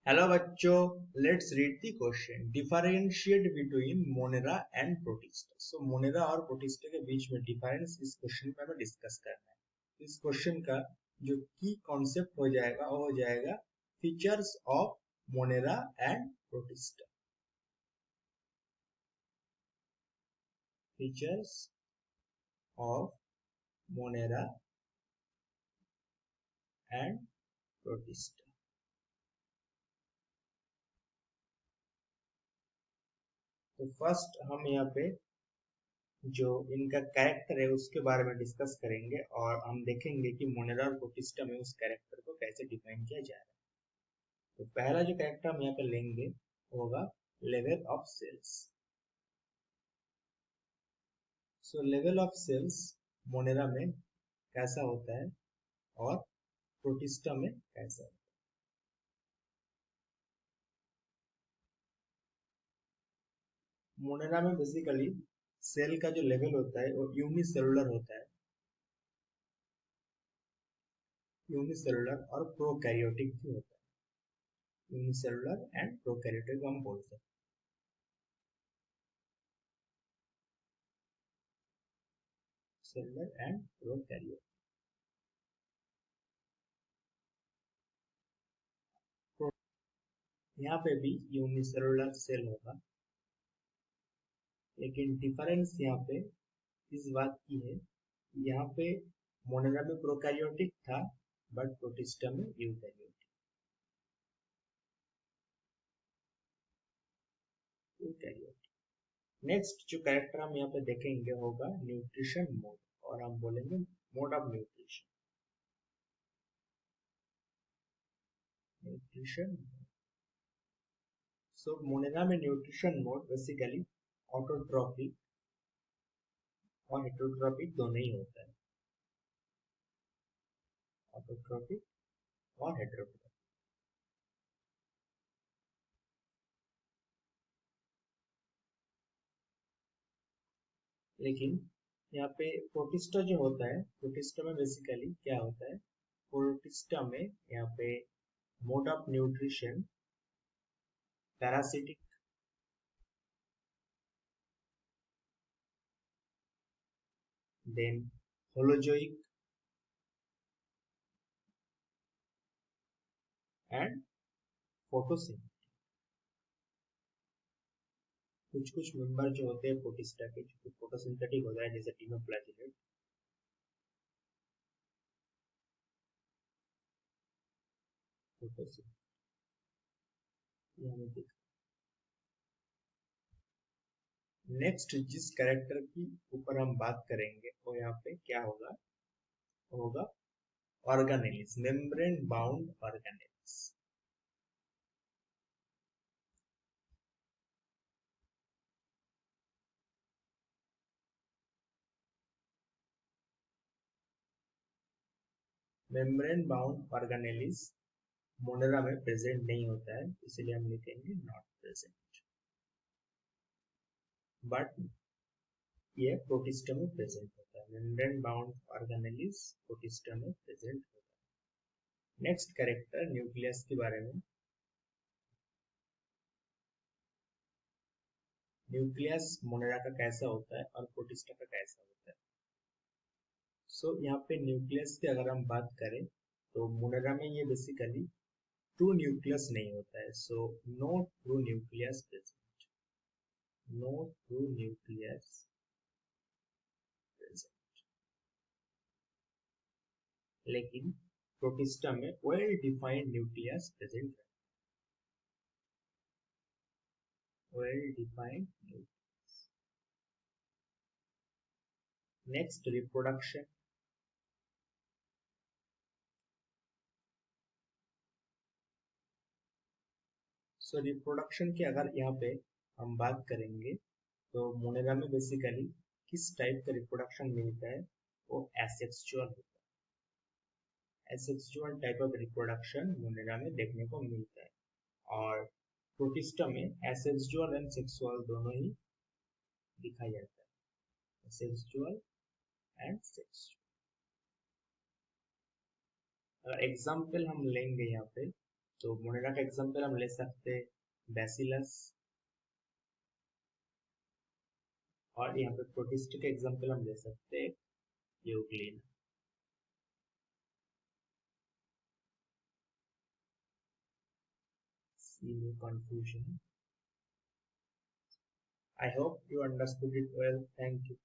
Hello बच्चों, let's read the question. Differentiate between Monera and protista. So Monera और protista के बीच में difference इस क्वेश्चन में हमें डिस्कस करना है। इस क्वेश्चन का जो की कॉन्सेप्ट हो जाएगा वो हो जाएगा features of Monera and protista. Features of Monera and protista. तो फर्स्ट हम यहाँ पे जो इनका कैरेक्टर है उसके बारे में डिस्कस करेंगे और हम देखेंगे कि मोनेरा और प्रोटिस्टा में उस कैरेक्टर को कैसे डिफाइन किया जा रहा है। तो पहला जो कैरेक्टर हम यहाँ पे लेंगे होगा level of cells. So level of cells Monera में कैसा होता है और प्रोटिस्टा में कैसा होता है। मोनेरा में बेसिकली सेल का जो लेवल होता है वो यूनिसेलुलर होता है, यूनिसेलुलर और प्रोकैरियोटिक भी होता है। यूनिसेलुलर एंड प्रोकैरियोटिक हम बोलते हैं। Cellular and prokaryotic. यहाँ पे भी यूनिसेलुलर सेल होगा, लेकिन डिफरेंस यहाँ पे इस बात की है, यहाँ पे मोनेरा में प्रोकैरियोटिक था बट प्रोटिस्टा में यूकैरियोटिक। नेक्स्ट जो कैरेक्टर हम यहाँ पे देखेंगे होगा न्यूट्रिशन मोड, और हम बोलेंगे mode of nutrition. Nutrition so Monera में न्यूट्रिशन मोड बेसिकली ऑटोट्रॉपिक और हेटरोट्रॉपिक दोनों ही होता है। ऑटोट्रॉपिक और हेटरोट्रॉपिक। लेकिन यहाँ पे प्रोटिस्टा जो होता है, प्रोटिस्टा में बेसिकली क्या होता है, प्रोटिस्टा में यहाँ पे mode of nutrition parasitic, then holozoic and photosynthetic. कुछ कुछ मेंबर जो होते हैं प्रोटिस्टा के जो फोटोसिंथेटिक होता है, जैसे टिनोफ्लैजिलेट। फोटोसिंथेटिक नेक्स्ट जिस कैरेक्टर की ऊपर हम बात करेंगे वो यहाँ पे क्या होगा, होगा organelles, membrane bound organelles. Membrane bound organelles Monera में प्रेजेंट नहीं होता है, इसलिए हम लिखेंगे नॉट प्रेजेंट, बट ये प्रोटिस्टा में प्रेजेंट होता है। मेम्ब्रेन बाउंड ऑर्गेनेलिस प्रोटिस्टा में प्रेजेंट होता है। नेक्स्ट कैरेक्टर न्यूक्लियस के बारे में। न्यूक्लियस मोनेरा का कैसा होता है और प्रोटिस्टा का कैसा होता है। सो यहाँ पे न्यूक्लियस की अगर हम बात करें तो मोनेरा में ये बेसिकली ट्रू न्यूक्लियस नहीं होता है। So no true nucleus present, no true nucleus present. लेकिन प्रोटिस्टा में वेल डिफाइंड न्यूक्लियस प्रेजेंट है, well defined nucleus. Next reproduction. So reproduction की अगर यहाँ पे हम बात करेंगे तो मोनेरा में बेसिकली किस टाइप का रिप्रोडक्शन मिलता है, वो एसेक्सुअल होता है। Asexual type of reproduction Monera में देखने को मिलता है, और प्रोटिस्टा में एसेक्सुअल एंड सेक्सुअल दोनों ही दिखाया जाता है। Asexual and sexual. एग्जाम्पल हम लेंगे यहाँ पे, तो मोनेरा का एग्जांपल हम ले सकते हैं बैसिलस, और यहाँ पे प्रोटिस्ट का एग्जांपल हम ले सकते हैं यूग्लिन। See no confusion. I hope you understood it well. Thank you.